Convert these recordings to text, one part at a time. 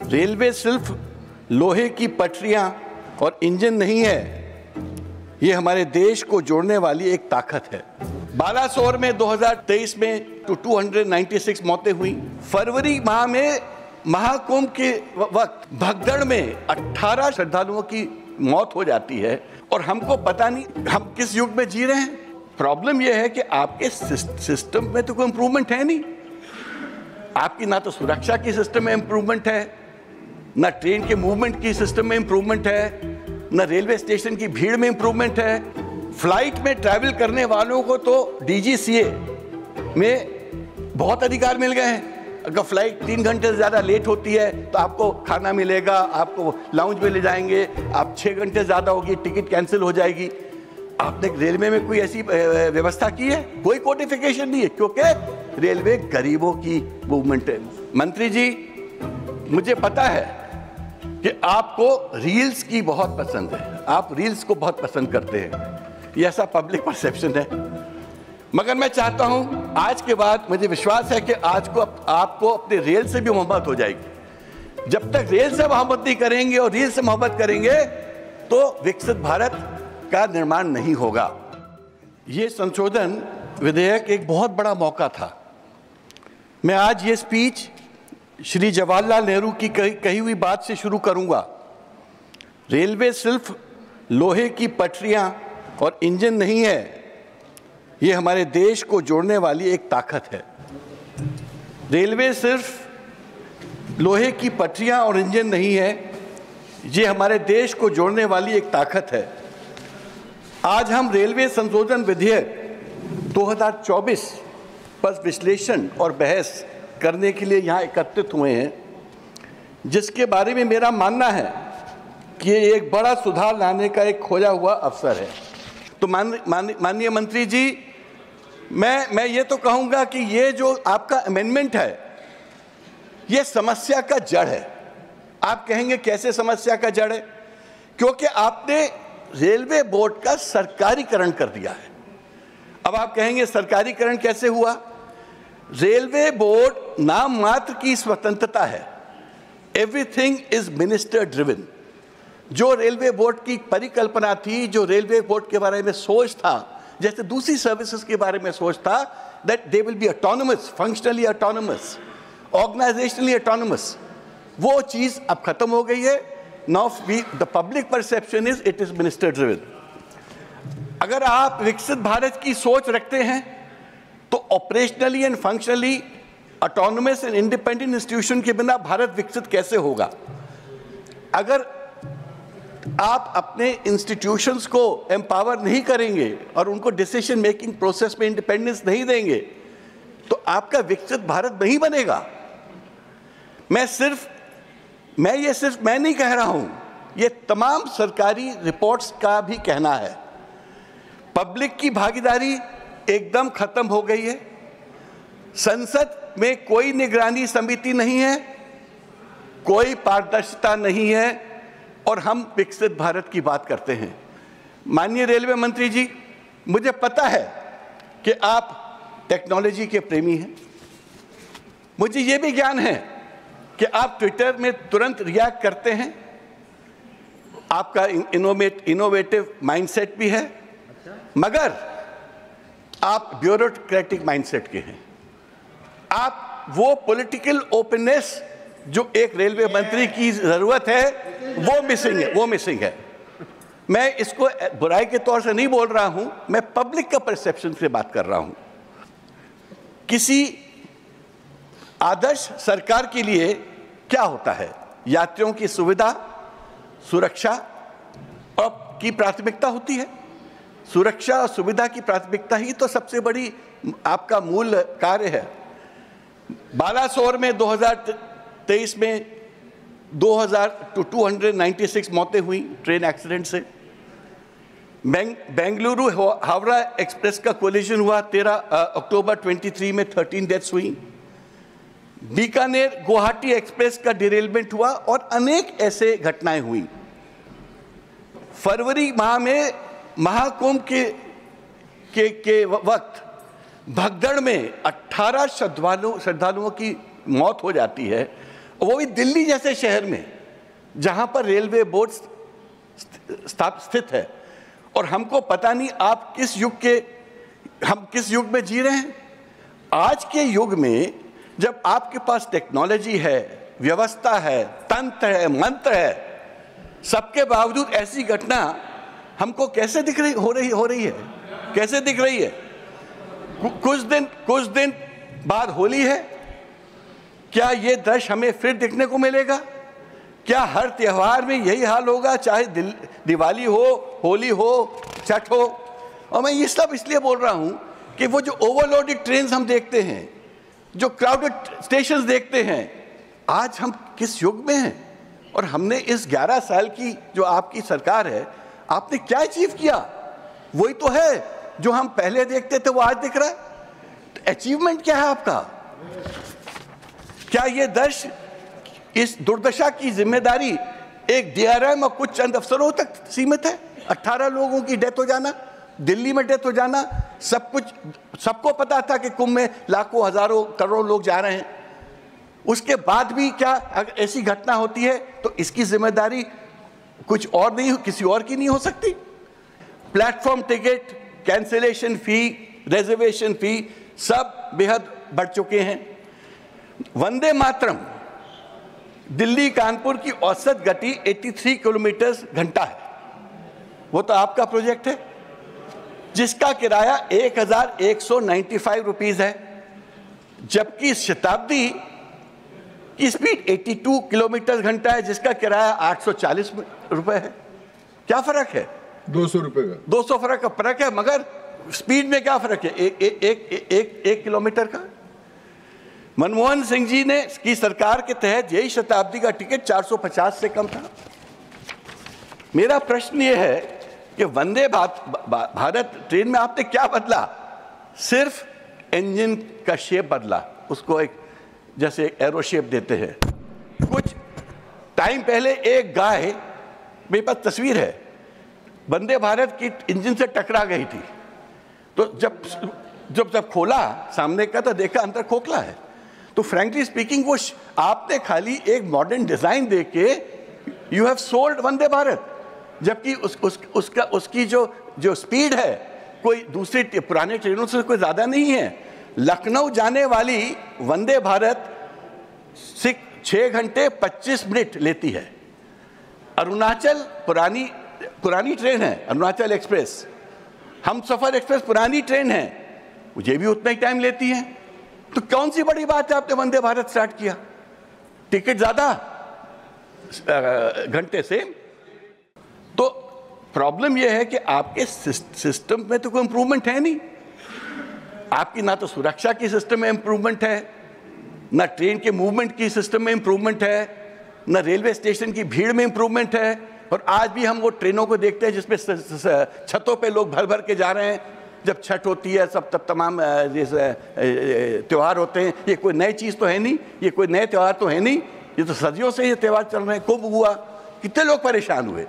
Railway सिर्फ लोहे की पटरियां और इंजन नहीं है, ये हमारे देश को जोड़ने वाली एक ताकत है। बालासोर में 2023 में 296 मौतें हुई। फरवरी माह में महाकुंभ के वक्त भगदड़ में 18 श्रद्धालुओं की मौत हो जाती है और हमको पता नहीं हम किस युग में जी रहे हैं। प्रॉब्लम यह है कि आपके सिस्टम में तो कोई इंप्रूवमेंट है नहीं। आपकी ना तो सुरक्षा की सिस्टम में इंप्रूवमेंट है, ना ट्रेन के मूवमेंट की सिस्टम में इंप्रूवमेंट है, ना रेलवे स्टेशन की भीड़ में इंप्रूवमेंट है। फ्लाइट में ट्रैवल करने वालों को तो DGCA में बहुत अधिकार मिल गए हैं। अगर फ्लाइट 3 घंटे से ज़्यादा लेट होती है तो आपको खाना मिलेगा, आपको लाउंज में ले जाएंगे। आप 6 घंटे ज़्यादा होगी, टिकट कैंसिल हो जाएगी। आपने रेलवे में कोई ऐसी व्यवस्था की है? कोई कोडिफिकेशन नहीं है, क्योंकि रेलवे गरीबों की मूवमेंट है। मंत्री जी, मुझे पता है कि आपको रील्स की बहुत पसंद है, आप रील्स को बहुत पसंद करते हैं, ये ऐसा पब्लिक परसेप्शन है। मगर मैं चाहता हूं आज के बाद, मुझे विश्वास है कि आज को आपको अपने रेल से भी मोहब्बत हो जाएगी। जब तक रेल से मोहब्बत नहीं करेंगे और रील से मोहब्बत करेंगे तो विकसित भारत का निर्माण नहीं होगा। ये संशोधन विधेयक एक बहुत बड़ा मौका था। मैं आज ये स्पीच श्री जवाहरलाल नेहरू की कही हुई बात से शुरू करूंगा। रेलवे सिर्फ लोहे की पटरियां और इंजन नहीं है, ये हमारे देश को जोड़ने वाली एक ताकत है। रेलवे सिर्फ लोहे की पटरियां और इंजन नहीं है, ये हमारे देश को जोड़ने वाली एक ताकत है। आज हम रेलवे संशोधन विधेयक 2024 पर विश्लेषण और बहस करने के लिए यहाँ एकत्रित हुए हैं, जिसके बारे में मेरा मानना है कि ये एक बड़ा सुधार लाने का एक खोया हुआ अवसर है। तो माननीय मंत्री जी, मैं ये तो कहूँगा कि ये जो आपका अमेंडमेंट है, ये समस्या का जड़ है। आप कहेंगे कैसे समस्या का जड़ है? क्योंकि आपने रेलवे बोर्ड का सरकारीकरण कर दिया है। अब आप कहेंगे सरकारीकरण कैसे हुआ? रेलवे बोर्ड नाम मात्र की स्वतंत्रता है, एवरीथिंग इज मिनिस्टर ड्रिवन। जो रेलवे बोर्ड की परिकल्पना थी, जो रेलवे बोर्ड के बारे में सोच था, जैसे दूसरी सर्विसेज के बारे में सोच था, that they will be autonomous, functionally autonomous, organisationally autonomous, वो चीज अब खत्म हो गई है। Now the public perception is it is minister driven. अगर आप विकसित भारत की सोच रखते हैं तो operationally and functionally autonomous and independent institution के बिना भारत विकसित कैसे होगा? अगर आप अपने इंस्टीट्यूशंस को एम्पावर नहीं करेंगे और उनको डिसीजन मेकिंग प्रोसेस में इंडिपेंडेंस नहीं देंगे तो आपका विकसित भारत नहीं बनेगा। मैं नहीं कह रहा हूं, ये तमाम सरकारी रिपोर्ट्स का भी कहना है। पब्लिक की भागीदारी एकदम खत्म हो गई है। संसद में कोई निगरानी समिति नहीं है, कोई पारदर्शिता नहीं है और हम विकसित भारत की बात करते हैं। माननीय रेलवे मंत्री जी, मुझे पता है कि आप टेक्नोलॉजी के प्रेमी हैं। मुझे ये भी ज्ञान है कि आप ट्विटर में तुरंत रिएक्ट करते हैं। आपका इनोवेटिव माइंडसेट भी है, मगर आप ब्यूरोक्रेटिक माइंडसेट के हैं। आप वो पॉलिटिकल ओपननेस जो एक रेलवे मंत्री की जरूरत है, वो मिसिंग है। मैं इसको बुराई के तौर से नहीं बोल रहा हूं, मैं पब्लिक का परसेप्शन से बात कर रहा हूं। किसी आदर्श सरकार के लिए क्या होता है? यात्रियों की सुविधा, सुरक्षा और की प्राथमिकता होती है। सुरक्षा और सुविधा की प्राथमिकता ही तो सबसे बड़ी आपका मूल कार्य है। बालासोर में 2023 में 296 मौतें हुई ट्रेन एक्सीडेंट से। बेंगलुरु हावड़ा एक्सप्रेस का कोलिजन हुआ 13 अक्टूबर 23 में 13 डेथ्स हुई। बीकानेर गुवाहाटी एक्सप्रेस का डिरेलमेंट हुआ और अनेक ऐसे घटनाएं हुई। फरवरी माह में महाकुंभ के वक्त भगदड़ में 18 श्रद्धालुओं की मौत हो जाती है वो भी दिल्ली जैसे शहर में जहां पर रेलवे बोर्ड स्थित है। और हमको पता नहीं हम किस युग में जी रहे हैं। आज के युग में जब आपके पास टेक्नोलॉजी है, व्यवस्था है, तंत्र है, मंत्र है, सबके बावजूद ऐसी घटना हमको कैसे हो रही है, कैसे दिख रही है? कुछ दिन बाद होली है, क्या ये दृश्य हमें फिर देखने को मिलेगा? क्या हर त्योहार में यही हाल होगा, चाहे दिवाली हो, होली हो, छठ हो? और मैं ये सब इसलिए बोल रहा हूं कि वो जो ओवरलोडेड ट्रेन हम देखते हैं, जो क्राउडेड स्टेशन देखते हैं, आज हम किस युग में हैं? और हमने इस 11 साल की जो आपकी सरकार है, आपने क्या अचीव किया? वही तो है जो हम पहले देखते थे, वो आज दिख रहा है। तो अचीवमेंट क्या है आपका? क्या ये दृश्य, इस दुर्दशा की जिम्मेदारी एक DRM और कुछ चंद अफसरों तक सीमित है? 18 लोगों की डेथ हो जाना, दिल्ली में डेथ हो जाना, सब कुछ सबको पता था कि कुंभ में लाखों, हजारों, करोड़ों लोग जा रहे हैं। उसके बाद भी क्या अगर ऐसी घटना होती है तो इसकी जिम्मेदारी कुछ और नहीं, किसी और की नहीं हो सकती? प्लेटफॉर्म टिकट, कैंसिलेशन फी, रिजर्वेशन फी सब बेहद बढ़ चुके हैं। वंदे मातरम दिल्ली कानपुर की औसत गति 83 किलोमीटर घंटा है। वो तो आपका प्रोजेक्ट है, जिसका किराया 1195 रुपीज है, जबकि शताब्दी की स्पीड 82 किलोमीटर घंटा है, जिसका किराया 840 रुपए है। क्या फर्क है? 200 रुपए का, 200 फर्क है, मगर स्पीड में क्या फर्क है? एक किलोमीटर का। मनमोहन सिंह जी ने की सरकार के तहत यही शताब्दी का टिकट 450 से कम था। मेरा प्रश्न ये है कि वंदे भारत ट्रेन में आपने क्या बदला? सिर्फ इंजन का शेप बदला, उसको एक जैसे एरो शेप देते हैं। कुछ टाइम पहले एक गाय, मेरे पास तस्वीर है, वंदे भारत की इंजन से टकरा गई थी। तो जब खोला सामने का तो देखा अंदर खोखला है। तो फ्रैंकली स्पीकिंग वो आपने खाली एक मॉडर्न डिजाइन देके you have sold Vande Bharat, जबकि उसकी जो स्पीड है कोई दूसरी पुराने ट्रेनों से कोई ज्यादा नहीं है। लखनऊ जाने वाली वंदे भारत 6 घंटे 25 मिनट लेती है। अरुणाचल पुरानी ट्रेन है, अरुणाचल एक्सप्रेस, हमसफर एक्सप्रेस पुरानी ट्रेन है, मुझे भी उतना ही टाइम लेती है। तो कौन सी बड़ी बात है आपने वंदे भारत स्टार्ट किया? टिकट ज्यादा, घंटे सेम। तो प्रॉब्लम यह है कि आपके सिस्टम में तो कोई इंप्रूवमेंट है नहीं। आपकी ना तो सुरक्षा की सिस्टम में इंप्रूवमेंट है, ना ट्रेन के मूवमेंट की सिस्टम में इंप्रूवमेंट है, ना रेलवे स्टेशन की भीड़ में इंप्रूवमेंट है। और आज भी हम वो ट्रेनों को देखते हैं जिसमें छतों पे लोग भर भर के जा रहे हैं। जब छठ होती है तब तमाम त्योहार होते हैं। ये कोई नई चीज़ तो है नहीं, ये कोई नए त्यौहार तो है नहीं, ये तो सदियों से ये त्यौहार चल रहे हैं। कुंभ हुआ, कितने लोग परेशान हुए।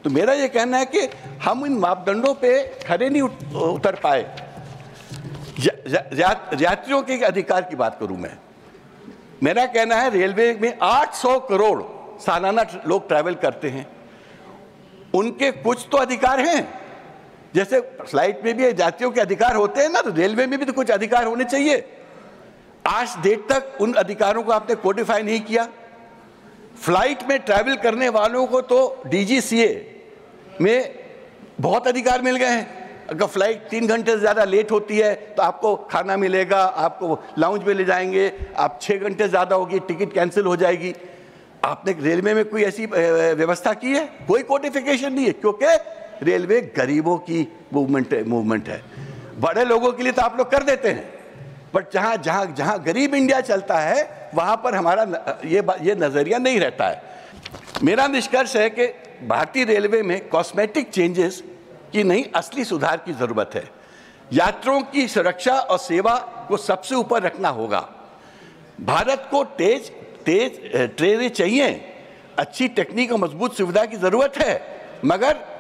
तो मेरा ये कहना है कि हम इन मापदंडों पे खड़े नहीं उतर पाए। यात्रियों के अधिकार की बात करूं मैं, मेरा कहना है रेलवे में 800 करोड़ सालाना लोग ट्रैवल करते हैं, उनके कुछ तो अधिकार हैं। जैसे फ्लाइट में भी यात्रियों के अधिकार होते हैं ना, तो रेलवे में भी तो कुछ अधिकार होने चाहिए। आज डेट तक उन अधिकारों को आपने कोडिफाई नहीं किया। फ्लाइट में ट्रैवल करने वालों को तो DGCA में बहुत अधिकार मिल गए हैं। अगर फ्लाइट 3 घंटे से ज़्यादा लेट होती है तो आपको खाना मिलेगा, आपको लाउंज में ले जाएंगे। आप 6 घंटे ज़्यादा होगी, टिकट कैंसिल हो जाएगी। आपने रेलवे में कोई ऐसी व्यवस्था की है? कोई कोडिफिकेशन नहीं है, क्योंकि रेलवे गरीबों की मूवमेंट है। बड़े लोगों के लिए तो आप लोग कर देते हैं, बट जहां गरीब इंडिया चलता है वहां पर हमारा ये नजरिया नहीं रहता है। मेरा निष्कर्ष है कि भारतीय रेलवे में कॉस्मेटिक चेंजेस की नहीं, असली सुधार की जरूरत है। यात्रियों की सुरक्षा और सेवा को सबसे ऊपर रखना होगा। भारत को तेज ट्रेनें चाहिए, अच्छी टेक्निक और मजबूत सुविधा की जरूरत है, मगर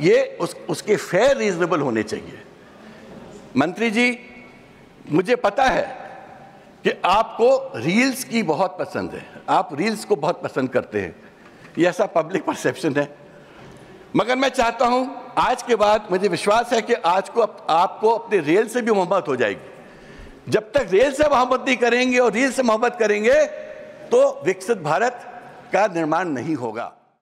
ये उसके फेयर रीजनेबल होने चाहिए। मंत्री जी, मुझे पता है कि आपको रील्स की बहुत पसंद है, आप रील्स को बहुत पसंद करते हैं, ये ऐसा पब्लिक परसेप्शन है। मगर मैं चाहता हूं आज के बाद, मुझे विश्वास है कि आज को आपको अपने रेल से भी मोहब्बत हो जाएगी। जब तक रेल से मोहब्बत नहीं करेंगे और रील से मोहब्बत करेंगे तो विकसित भारत का निर्माण नहीं होगा।